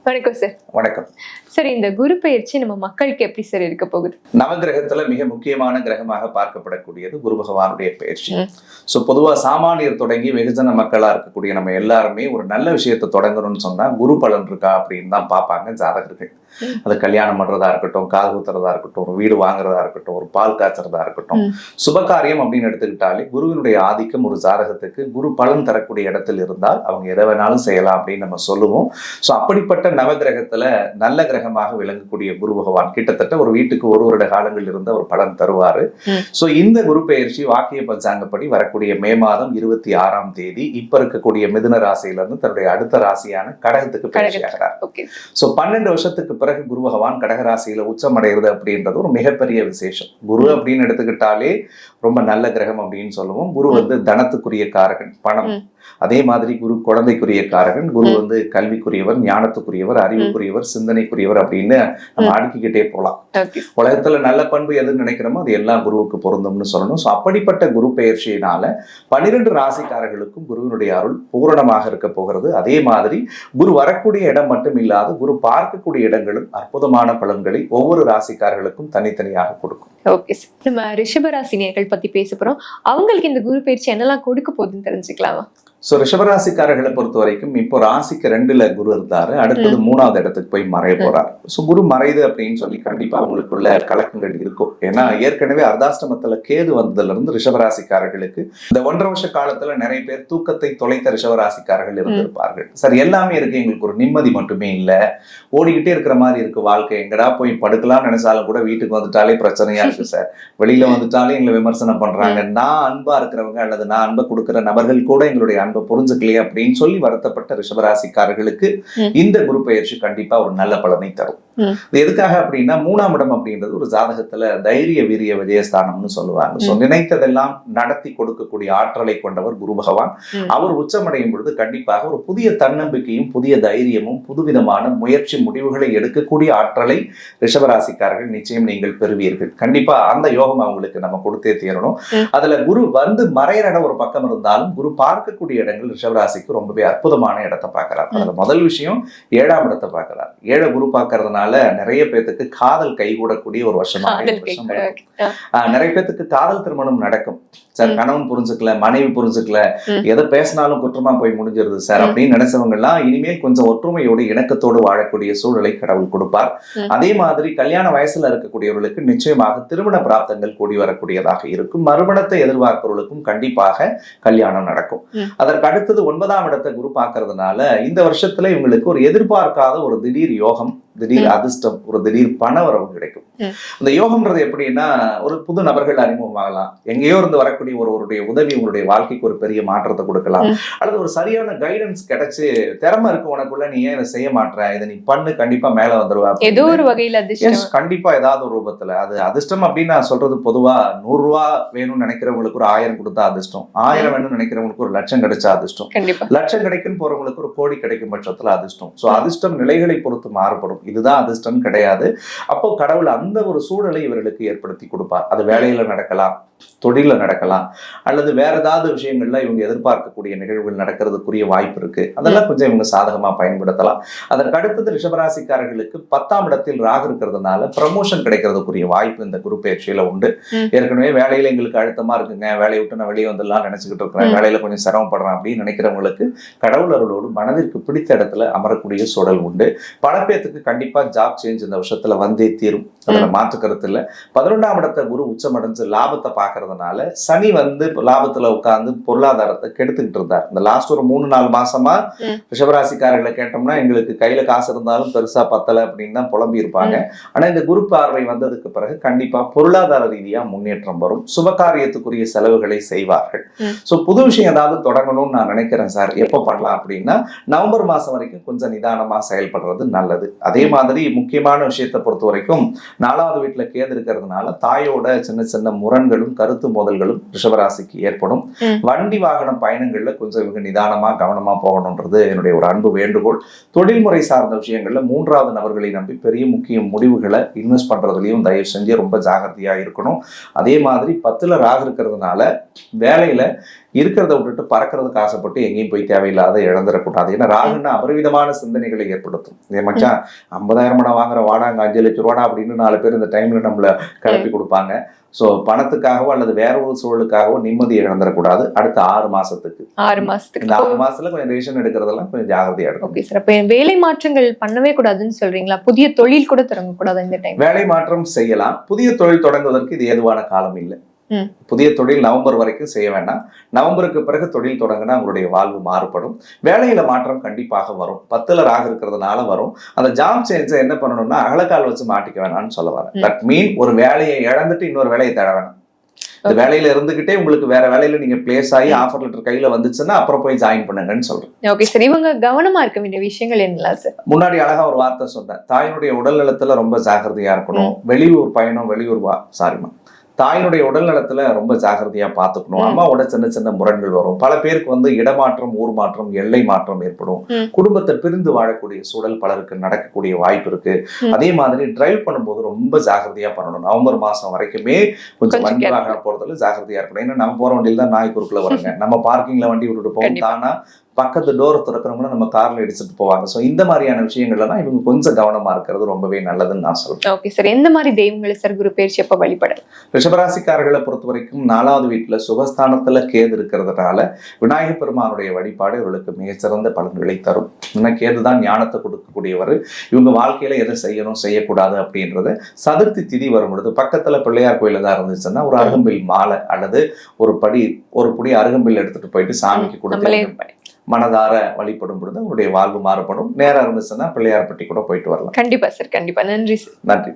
வணக்கம் சார். வணக்கம் சார், இந்த குரு பயிற்சி நம்ம மக்களுக்கு எப்படி சார் இருக்க போகுது? நவகிரகத்துல மிக முக்கியமான கிரகமாக பார்க்கப்படக்கூடியது குரு பகவானுடைய பயிற்சி. சோ பொதுவா சாமானியர் தொடங்கி வெகுஜன மக்களா இருக்கக்கூடிய நம்ம எல்லாருமே ஒரு நல்ல விஷயத்தை தொடங்கணும்னு சொன்னா குரு பலன் இருக்கா அப்படின்னு தான் பார்ப்பாங்க ஜாதகர்கள். அது கல்யாணம் பண்றதா இருக்கட்டும், காது குத்துறதா இருக்கட்டும், ஒரு வீடு வாங்குறதா இருக்கட்டும், ஒரு பால் காய்ச்சறதா இருக்கட்டும், சுபகாரியம் அப்படின்னு எடுத்துக்கிட்டாலே குருவினுடைய ஆதிக்கம் ஒரு ஜாதகத்துக்கு குரு பலன் தரக்கூடிய இடத்தில் இருந்தால் அவங்க எதை வேணாலும் செய்யலாம் அப்படின்னு நம்ம சொல்லுவோம். சோ அப்படிப்பட்ட நவகிரகத்துல நல்ல கிரகமாக விளங்கக்கூடிய குரு பகவான் கிட்டத்தட்ட ஒரு வீட்டுக்கு ஒரு வருட காலங்கள் இருந்த ஒரு பலன் தருவாரு. சோ இந்த குரு பெயர்ச்சி வாக்கிய பஞ்சாங்கப்படி வரக்கூடிய மே மாதம் 26ஆம் தேதி இப்ப இருக்கக்கூடிய மிதுன ராசியில இருந்து தன்னுடைய அடுத்த ராசியான கடகத்துக்கு பயிற்சி ஆகிறார். சோ 12 வருஷத்துக்கு பிறகு குரு பகவான் கடகராசியில உச்சம் அடைகிறது அப்படின்றது ஒரு மிகப்பெரிய விசேஷம். குரு அப்படின்னு எடுத்துக்கிட்டாலே ரொம்ப நல்ல கிரகம் அப்படின்னு சொல்லுவோம். குரு தனத்துக்குரிய காரகன், பணம். அதே மாதிரி குரு குழந்தைக்குரிய காரகன். குரு கல்விக்குரியவர், ஞானத்துக்குரியவர், அறிவுக்குரியவர், சிந்தனைக்குரியவர் அப்படின்னு நம்ம அடுக்கிக்கிட்டே போலாம். உலகத்துல நல்ல பண்பு எதுன்னு நினைக்கிறோமோ அது எல்லாம் குருவுக்கு பொருந்தும்னு சொல்லணும். சோ அப்படிப்பட்ட குரு பெயர்ச்சியினால 12 ராசிக்காரர்களுக்கும் குருவினுடைய அருள் பூரணமாக இருக்க போகிறது. அதே மாதிரி குரு வரக்கூடிய இடம் மட்டும் இல்லாது குரு பார்க்கக்கூடிய இடங்களும் அற்புதமான பலன்களை ஒவ்வொரு ராசிக்காரர்களுக்கும் தனித்தனியாக கொடுக்கும். ஓகே சார், நம்ம ரிஷபராசினியர்கள் பத்தி பேச போறோம். அவங்களுக்கு இந்த குரு பயிற்சி என்னெல்லாம் கொடுக்க போகுதுன்னு தெரிஞ்சுக்கலாமா? சோ ரிஷபராசிக்காரர்களை பொறுத்த வரைக்கும் இப்போ ராசிக்கு 2ல குரு இருந்தாரு, அடுத்தது 3வது இடத்துக்கு போய் மறைய போறாரு. சோ குரு மறையுது அப்படின்னு சொல்லி கண்டிப்பா அவங்களுக்குள்ள கலக்கங்கள் இருக்கும். ஏன்னா ஏற்கனவே அர்த்தாஷ்டமத்துல கேது வந்ததுல இருந்து ரிஷபராசிக்காரர்களுக்கு இந்த 1.5 வருஷ காலத்துல நிறைய பேர் தூக்கத்தை தொலைத்த ரிஷபராசிக்காரர்கள் இருந்திருப்பார்கள். சார் எல்லாமே இருக்கு, எங்களுக்கு ஒரு நிம்மதி மட்டுமே இல்ல, ஓடிக்கிட்டே இருக்கிற மாதிரி இருக்கு வாழ்க்கை, எங்கடா போய் படுக்கலாம்னு நினைச்சாலும் கூட வீட்டுக்கு வந்துட்டாலே பிரச்சனையா இருக்கு சார், வெளியில வந்துட்டாலே எங்களை விமர்சனம் பண்றாங்க, நான் அன்பா இருக்கிறவங்க அல்லது நான் அன்பை கொடுக்கிற நபர்கள் கூட எங்களுடைய அன்பை புரிஞ்சுக்கலையே அப்படின்னு சொல்லி வருத்தப்பட்ட ரிஷபராசிக்காரர்களுக்கு இந்த குரு பெயர்ச்சி கண்டிப்பா ஒரு நல்ல பலனை தரும். இது எதுக்காக அப்படின்னா 3ஆம் இடம் அப்படின்றது ஒரு ஜாதகத்துல தைரிய வீரிய விஜயஸ்தானம்னு சொல்லுவாங்க. சோ நினைத்ததெல்லாம் நடத்தி கொடுக்கக்கூடிய ஆற்றலை கொண்டவர் குரு பகவான். அவர் உச்சமடையும் பொழுது கண்டிப்பாக ஒரு புதிய தன்னம்பிக்கையும் புதிய தைரியமும் புதுவிதமான முயற்சி முடிவுகளை எடுக்கக்கூடிய ஆற்றலை ரிஷபராசிக்காரர்கள் நிச்சயம் நீங்கள் பெறுவீர்கள். கண்டிப்பா அந்த யோகம் அவங்களுக்கு நம்ம கொடுத்தே தீரணும். அதுல குரு மறையிற இடம் ஒரு பக்கம் இருந்தாலும் குரு பார்க்கக்கூடிய இடங்கள் ரிஷபராசிக்கு ரொம்பவே அற்புதமான இடத்தை பார்க்கிறார். அதுல முதல் விஷயம் 7ஆம் இடத்தை பார்க்கிறார். 7 குரு பார்க்கறதுனால நிறைய பேத்துக்கு காதல் கைகூடக்கூடிய ஒரு வருஷமாக நிறைய பேத்துக்கு காதல் திருமணம் நடக்கும். சார் கணவன் புரிஞ்சுக்கல, மனைவி புரிஞ்சுக்கல, எதை பேசினாலும் குற்றமா போய் முடிஞ்சிருது சார் அப்படின்னு நினைச்சவங்க எல்லாம் இனிமேல் கொஞ்சம் ஒற்றுமையோடு இணக்கத்தோடு வாழக்கூடிய சூழலை கடவுள் கொடுப்பார். அதே மாதிரி கல்யாண வயசுல இருக்கக்கூடியவர்களுக்கு நிச்சயமாக திருமண பிராப்தங்கள் கூடி வரக்கூடியதாக இருக்கும். மறுமணத்தை எதிர்பார்ப்பவர்களுக்கும் கண்டிப்பாக கல்யாணம் நடக்கும். அதற்கு அடுத்தது 9ஆம் இடத்தை குரு பார்க்கறதுனால இந்த வருஷத்துல இவங்களுக்கு ஒரு எதிர்பார்க்காத ஒரு திடீர் யோகம், திடீர் அதிர்ஷ்டம், ஒரு திடீர் பண வரவு கிடைக்கும். இந்த யோகம்ன்றது எப்படின்னா ஒரு புது நபர்கள் அறிமுகமாகலாம், எங்கேயோ இருந்து வரக்கூடிய ஒருவருடைய உதவி உங்களுடைய வாழ்க்கைக்கு ஒரு பெரிய மாற்றத்தை கொடுக்கலாம், அல்லது ஒரு சரியான கைடன்ஸ் கிடைச்சு திறமை இருக்கு உனக்குள்ள, நீ ஏன் இதை செய்ய மாட்டற, இதை நீ பண்ணு, கண்டிப்பா மேல வந்துருவா, ஏதோ ஒரு வகையில அதிர்ஷ்டம். கண்டிப்பா ஏதாவது ஒரு ரூபத்துல அது அதிர்ஷ்டம் அப்படின்னு நான் சொல்றது பொதுவா 100 ரூபாய் வேணும்னு நினைக்கிறவங்களுக்கு ஒரு 1000 கொடுத்தா அதிர்ஷ்டம், 1000 வேணும்னு நினைக்கிறவங்களுக்கு ஒரு லட்சம் கிடைச்சா அதிர்ஷ்டம், லட்சம் கிடைக்கும் போறவங்களுக்கு ஒரு கோடி கிடைக்கும் பட்சத்துல அதிர்ஷ்டம். சோ அதிர்ஷ்டம் நிலைகளை பொறுத்து மாறுபடும். இதுதான் அதிர்ஷ்டம் கிடையாது. அப்போ கடவுள் அந்த ஒரு சூழலை இவர்களுக்கு ஏற்படுத்தி கொடுப்பார். அது வேலையில நடக்கலாம், தொழில நடக்கலாம், அல்லது வேற ஏதாவது விஷயங்கள்ல இவங்க எதிர்பார்க்கக்கூடிய நிகழ்வுகள் நடக்கிறதுக்குரிய வாய்ப்பு இருக்கு. அதெல்லாம் கொஞ்சம் இவங்க சாதகமா பயன்படுத்தலாம். அதற்கு அடுத்தது ரிஷபராசிக்காரர்களுக்கு 10ஆம் இடத்தில் ராகு இருக்கிறதுனால ப்ரமோஷன் கிடைக்கிறதுக்குரிய வாய்ப்பு இந்த குரு பயிற்சியில உண்டு. ஏற்கனவே வேலையில எங்களுக்கு அழுத்தமா இருக்குங்க, வேலையை விட்டு நான் வெளியே வந்துடலாம் நினைச்சுக்கிட்டு இருக்கிறேன், வேலையில கொஞ்சம் சிரமப்படுறேன் அப்படின்னு நினைக்கிறவங்களுக்கு கடவுள் அருளோடு மனதிற்கு பிடித்த இடத்துல அமரக்கூடிய சூழல் உண்டு. பல பேத்துக்கு கண்டிப்பா ஜாப் சேஞ்ச் இந்த வருஷத்துல வந்தே தீரும், அதுல மாற்று கருத்து இல்ல. 11ஆம் இடத்தை குரு உச்சமடைஞ்சு லாபத்தை பார்க்கறதுனால சனி லாபத்துல உட்கார்ந்து பொருளாதாரத்தை கெடுத்துக்கிட்டு இருந்தார். இந்த லாஸ்ட் ஒரு 3-4 மாசமா ரிஷபராசிக்காரர்களை கேட்டோம்னா எங்களுக்கு கையில காசு இருந்தாலும் பெருசா பத்தல அப்படின்னு தான் புலம்பி இருப்பாங்க. ஆனா இந்த குரு பார்வை வந்ததுக்கு பிறகு கண்டிப்பா பொருளாதார ரீதியா முன்னேற்றம் வரும். சுபகாரியத்துக்குரிய செலவுகளை செய்வார்கள். சோ புது விஷயம் ஏதாவது தொடங்கணும்னு நான் நினைக்கிறேன் சார், எப்ப பண்ணலாம் அப்படின்னா நவம்பர் மாசம் வரைக்கும் கொஞ்சம் நிதானமா செயல்படுறது நல்லது. அதே மாதிரி முக்கியமான விஷயத்தை பொறுத்த வரைக்கும் 4வது வீட்டுல கேது இருக்கிறதுனால தாயோட சின்ன சின்ன முரண்களும் கருத்து மோதல்களும் ரிஷபராசிக்கு ஏற்படும். வண்டி வாகன பயணங்கள்ல கொஞ்சம் இவங்க நிதானமா கவனமா போகணும்ன்றது என்னுடைய ஒரு அன்பு வேண்டுகோள். தொழில்முறை சார்ந்த விஷயங்கள்ல 3வது நபர்களை நம்பி பெரிய முக்கிய முடிவுகளை இன்வெஸ்ட் பண்றதுலயும் தயவு செஞ்சு ரொம்ப ஜாகிரதையா இருக்கணும். அதே மாதிரி 10ல ராகு இருக்கிறதுனால வேலையில இருக்கிறத விட்டுட்டு பறக்கிறதுக்கு ஆசைப்பட்டு எங்கேயும் போய் தேவையில்லாத இழந்துடக்கூடாது. ஏன்னா ராகுன்னா அபரிவிதமான சிந்தனைகளை ஏற்படுத்தும். இதே மச்சான் 50,000 வாங்குற வாடாங்க 5 லட்சம் ரூபாடா அப்படின்னு 4 பேர் இந்த டைம்ல நம்மள கிளப்பி கொடுப்பாங்க. ஸோ பணத்துக்காகவோ அல்லது வேற ஒரு சூழலுக்காகவோ நிம்மதியை இழந்துடக்கூடாது. அடுத்த 6 மாசத்துக்கு இந்த 6 மாசத்துல கொஞ்சம் டெசிஷன் எடுக்கிறதெல்லாம் கொஞ்சம் ஜாகிரதையா எடுக்கும். Okay sir. அப்ப வேலை மாற்றங்கள் பண்ணவே கூடாதுன்னு சொல்றீங்களா? புதிய தொழில் கூட தொடங்க கூடாது இந்த டைம்? வேலை மாற்றம் செய்யலாம். புதிய தொழில் தொடங்குவதற்கு இது ஏதுவான காலம் இல்லை. புதிய தொழில் நவம்பர் வரைக்கும் செய்ய வேண்டாம். நவம்பருக்கு பிறகு தொழில் தொடங்கினா உங்களுடைய வாழ்வு மாறுபடும். வேலையில மாற்றம் கண்டிப்பாக வரும். 10ல ராகு இருக்கிறதுனால வரும். அந்த ஜாப் சேஞ்சை என்ன பண்ணணும்னா அகலக்கால் வச்சு மாட்டிக்க வேணாம்னு சொல்ல வரேன். தட் மீன் ஒரு வேலையை இழந்துட்டு இன்னொரு வேலையை தேட வேணாம். இந்த வேலையில இருந்துகிட்டே உங்களுக்கு வேற வேலையில நீங்க பிளேஸ் ஆகி ஆஃபர் லெட்டர் கையில வந்துச்சுன்னா அப்புறம் போய் ஜாயின் பண்ணுங்கன்னு சொல்றேன். Okay sir. இவங்க கவனமா இருக்க வேண்டிய விஷயங்கள் என்னலாம் சார்? முன்னாடி அழகா ஒரு வார்த்தை சொன்னேன். தாயினுடைய உடல் நலத்துல ரொம்ப ஜாகிரதையா இருக்கணும். வெளியூர் பயணம் சாரிமா தாயினுடைய உடல் நலத்துல ரொம்ப ஜாகிரதையா பாத்துக்கணும். அம்மாவோட சின்ன சின்ன முரண்கள் வரும். பல பேருக்கு இடமாற்றம், ஊர் மாற்றம், எல்லை மாற்றம் ஏற்படும். குடும்பத்தை பிரிந்து வாழக்கூடிய சூழல் பலருக்கு நடக்கக்கூடிய வாய்ப்பு இருக்கு. அதே மாதிரி டிரைவ் பண்ணும்போது ரொம்ப ஜாகிரதையா பண்ணணும். நவம்பர் மாசம் வரைக்குமே கொஞ்சம் வண்டி வாகனம் போறதுல ஜாகிரதையா இருக்கணும். ஏன்னா நம்ம போற வண்டியில தான் நாய் குறுக்குல வருங்க. நம்ம பார்க்கிங்ல வண்டி விட்டுட்டு போவோம். தானா பக்கத்து டோர் திறக்கிறவங்களும் நம்ம கார்ல எடுத்துட்டு போவாங்க. ஸோ இந்த மாதிரியான விஷயங்கள்லாம் இவங்க கொஞ்சம் கவனமா இருக்கிறது ரொம்பவே நல்லதுன்னு நான் சொல்றேன். Okay sir. எந்த மாதிரி தெய்வங்களை சார் குரு பயிற்சி எப்ப வழிபட? ரிஷபராசிக்காரர்களை பொறுத்த வரைக்கும் 4வது வீட்டுல சுகஸ்தானத்துல கேது இருக்கிறதுனால விநாயகர் பெருமானுடைய வழிபாடு இவர்களுக்கு மிகச்சிறந்த பலன்களை தரும். ஏன்னா கேது தான் ஞானத்தை கொடுக்கக்கூடியவர். இவங்க வாழ்க்கையில எதை செய்யணும் செய்யக்கூடாது அப்படின்றது சதுர்த்தி திதி வரும் பொழுது பக்கத்துல பிள்ளையார் கோயில தான் இருந்துச்சுன்னா ஒரு அருகம்பில் மாலை அல்லது ஒரு புடி அருகம்பில் எடுத்துட்டு போயிட்டு சாமிக்கு கொடுத்து மனதார வழிபடும் பொழுது உங்களுடைய வாழ்வு மாறுபடும். நேரம் இருந்துச்சுன்னா பிள்ளையார்பட்டி கூட போயிட்டு வரலாம். கண்டிப்பா சார். கண்டிப்பா. நன்றி சார். நன்றி.